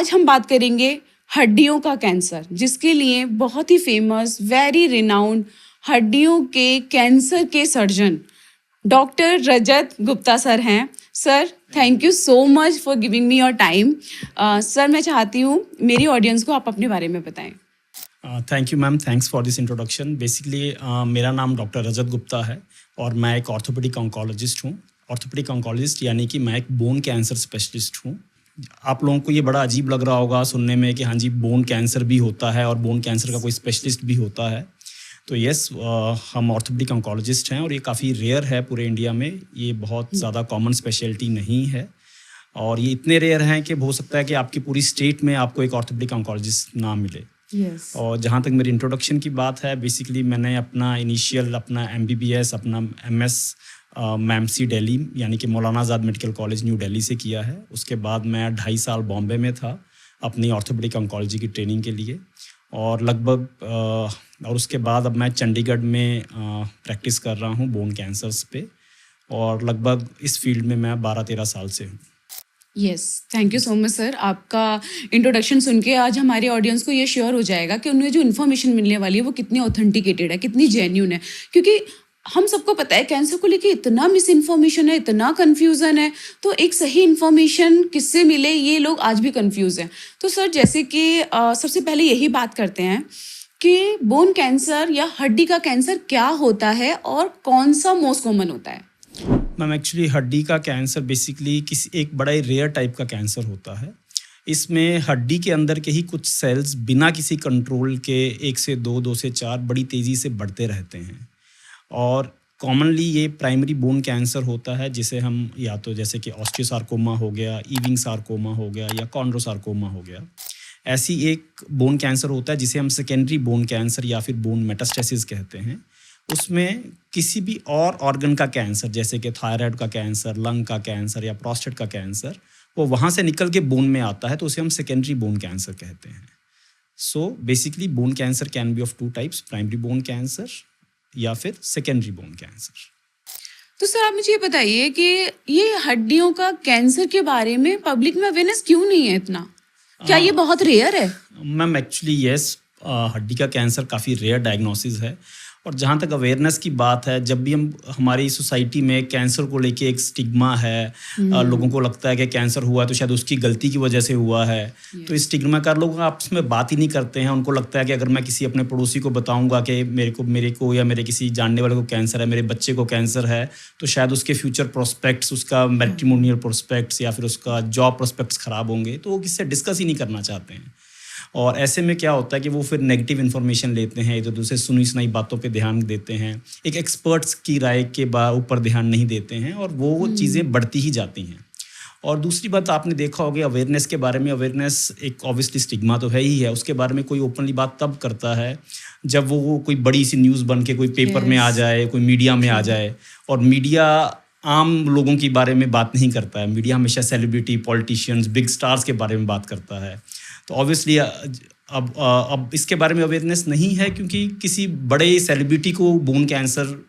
आज हम बात करेंगे हड्डियों का कैंसर, जिसके लिए बहुत ही फेमस, वेरी रिनाउंड हड्डियों के कैंसर के सर्जन डॉक्टर रजत गुप्ता सर हैं। Sir, thank you so much for giving me your time. Sir, मैं चाहती हूँ मेरी ऑडियंस को आप अपने बारे में बताएं। Thank you ma'am, thanks for this introduction. Basically मेरा नाम डॉक्टर रजत गुप्ता है और मैं एक ऑर्थोपेडिक ऑन्कोलॉजिस्ट हूँ। ऑर्थोपेडिक ऑन्कोलॉजिस्ट यानी कि मैं एक बोन कैंसर स्पेशलिस्ट हूँ। आप लोगों को ये बड़ा अजीब लग रहा होगा सुनने में कि हाँ जी, बोन कैंसर भी होता है और बोन कैंसर का कोई स्पेशलिस्ट भी होता है। तो यस, हम ऑर्थोपेडिक ऑन्कोलॉजिस्ट हैं और ये काफ़ी रेयर है पूरे इंडिया में। ये बहुत ज़्यादा कॉमन स्पेशलिटी नहीं है और ये इतने रेयर हैं कि हो सकता है कि आपकी पूरी स्टेट में आपको एक ऑर्थोपेडिक ऑन्कोलॉजिस्ट ना मिले। Yes. और जहाँ तक मेरी इंट्रोडक्शन की बात है, बेसिकली मैंने अपना MBBS, अपना MS मैमसी दिल्ली यानी कि मौलाना आज़ाद मेडिकल कॉलेज न्यू दिल्ली से किया है। उसके बाद मैं 2.5 साल बॉम्बे में था अपनी ऑर्थोपेडिक ऑन्कोलॉजी की ट्रेनिंग के लिए और और उसके बाद अब मैं चंडीगढ़ में प्रैक्टिस कर रहा हूँ बोन कैंसर्स पे और लगभग इस फील्ड में मैं 12-13 साल से हूँ। Yes, thank you so much sir. आपका इंट्रोडक्शन सुन के आज हमारे ऑडियंस को ये श्योर हो जाएगा कि उन्हें जो इन्फॉर्मेशन मिलने वाली है वो कितनी ऑथेंटिकेटेड है, कितनी जेन्यून है। क्योंकि हम सबको पता है कैंसर को लेके इतना मिस इन्फॉर्मेशन है, इतना कन्फ्यूज़न है, तो एक सही इन्फॉर्मेशन किससे मिले ये लोग आज भी कन्फ्यूज़ हैं। तो सर, जैसे कि सबसे पहले यही बात करते हैं कि बोन कैंसर या हड्डी का कैंसर क्या होता है और कौन सा मोस्ट कॉमन होता है। मैम, एक्चुअली हड्डी का कैंसर बेसिकली किसी एक बड़ा ही रेयर टाइप का कैंसर होता है। इसमें हड्डी के अंदर के ही कुछ सेल्स बिना किसी कंट्रोल के 1 से 2, 2 से 4 बड़ी तेज़ी से बढ़ते रहते हैं और कॉमनली ये प्राइमरी बोन कैंसर होता है, जिसे हम या तो जैसे कि ऑस्टियोसार्कोमा हो गया, ईविंग सार्कोमा हो गया या कॉन्ड्रोसार्कोमा हो गया। ऐसी एक बोन कैंसर होता है जिसे हम सेकेंडरी बोन कैंसर या फिर बोन मेटास्टेसिस कहते हैं। उसमें किसी भी और ऑर्गन का कैंसर जैसे कि थायराइड का कैंसर, लंग का कैंसर या प्रोस्टेट का कैंसर, वो वहाँ से निकल के बोन में आता है, तो उसे हम सेकेंडरी बोन कैंसर कहते हैं। So basically bone cancer can be of 2 types, primary bone cancer या फिर सेकेंडरी बोन कैंसर। तो सर, आप मुझे ये बताइए कि ये हड्डियों का कैंसर के बारे में पब्लिक में अवेयरनेस क्यों नहीं है इतना? क्या ये बहुत रेयर है? मैम, एक्चुअली यस, हड्डी का कैंसर काफ़ी रेयर डायग्नोसिस है और जहाँ तक अवेयरनेस की बात है, जब भी हमारी सोसाइटी में कैंसर को लेके एक स्टिग्मा है, लोगों को लगता है कि कैंसर हुआ तो शायद उसकी गलती की वजह से हुआ है। तो इस स्टिग्मा का लोग आपस में बात ही नहीं करते हैं। उनको लगता है कि अगर मैं किसी अपने पड़ोसी को बताऊंगा कि मेरे को या मेरे किसी जानने वाले को कैंसर है, मेरे बच्चे को कैंसर है, तो शायद उसके फ्यूचर प्रोस्पेक्ट्स, उसका मैट्रिमोनियल प्रोस्पेक्ट्स या फिर उसका जॉब प्रोस्पेक्ट्स ख़राब होंगे, तो वो किससे डिस्कस ही नहीं करना चाहते हैं। और ऐसे में क्या होता है कि वो फिर नेगेटिव इन्फॉर्मेशन लेते हैं, इधर दूसरे सुनी सुनाई बातों पे ध्यान देते हैं, एक एक्सपर्ट्स की राय के ऊपर ध्यान नहीं देते हैं और वो चीज़ें बढ़ती ही जाती हैं। और दूसरी बात आपने देखा होगा अवेयरनेस के बारे में, अवेयरनेस एक ऑब्वियसली स्टिग्मा तो है ही है, उसके बारे में कोई ओपनली बात तब करता है जब वो कोई बड़ी सी न्यूज़ बन के कोई पेपर में आ जाए, कोई मीडिया में आ जाए। और मीडिया आम लोगों के बारे में बात नहीं करता है, मीडिया हमेशा सेलिब्रिटी, पॉलिटिशियंस, बिग स्टार्स के बारे में बात करता है। तो ऑब्वियसली अब इसके बारे में अवेयरनेस नहीं है क्योंकि किसी बड़े सेलिब्रिटी को बोन कैंसर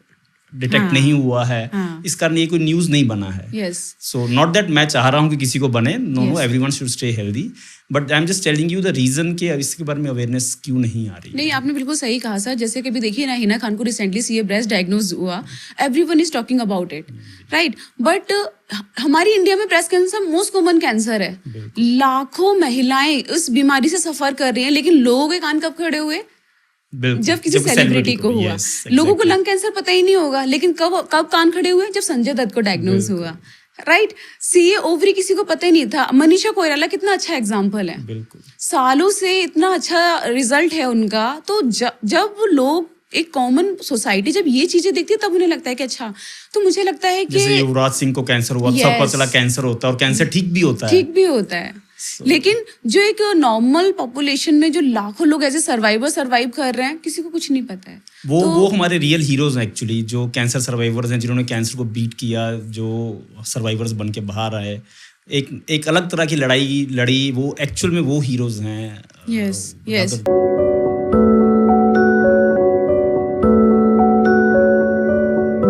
डिटेक्ट नहीं हुआ है, इस कारण ये कोई न्यूज़ नहीं बना है। सो नॉट दैट मैं चाह रहा हूँ कि किसी को बने, no, everyone should stay healthy, but I am just telling you the reason कि इसके बारे में अवेयरनेस क्यों नहीं आ रही। नहीं, आपने बिल्कुल सही कहा सर। जैसे कि अभी देखिए ना, हिना खान को रिसेंटली सीए ब्रेस्ट डायग्नोज हुआ, everyone is talking about it, right? But हमारी इंडिया में breast cancer most common cancer है। लाखों महिलाएं उस बीमारी से सफर कर रही हैं, लेकिन लोगों के कान कब खड़े हुए? जब किसी सेलिब्रिटी को हुआ। लोगों को लंग कैंसर पता ही नहीं होगा, लेकिन कब कान खड़े हुए? जब संजय दत्त को डायग्नोज हुआ, राइट? सीए ओवरी किसी को पता ही नहीं था। मनीषा कोइराला कितना अच्छा एग्जाम्पल है, बिल्कुल सालों से इतना अच्छा रिजल्ट है उनका। तो जब लोग, एक कॉमन सोसाइटी जब ये चीजें देखती है, तब उन्हें लगता है कि अच्छा। तो मुझे लगता है कि जैसे युवराज सिंह को कैंसर हुआ, सबको पता चला कैंसर होता है और कैंसर ठीक भी होता है। लेकिन जो एक नॉर्मल पॉपुलेशन में जो लाखों लोग ऐसे सर्वाइव कर रहे हैं, किसी को कुछ नहीं पता है। वो हमारे रियल हीरोज हैं एक्चुअली, जो कैंसर सर्वाइवर्स हैं, जिन्होंने कैंसर को बीट किया, जो सर्वाइवर्स बन के बाहर आए, एक अलग तरह की लड़ाई लड़ी, वो एक्चुअल में वो हीरोज हैं। यस।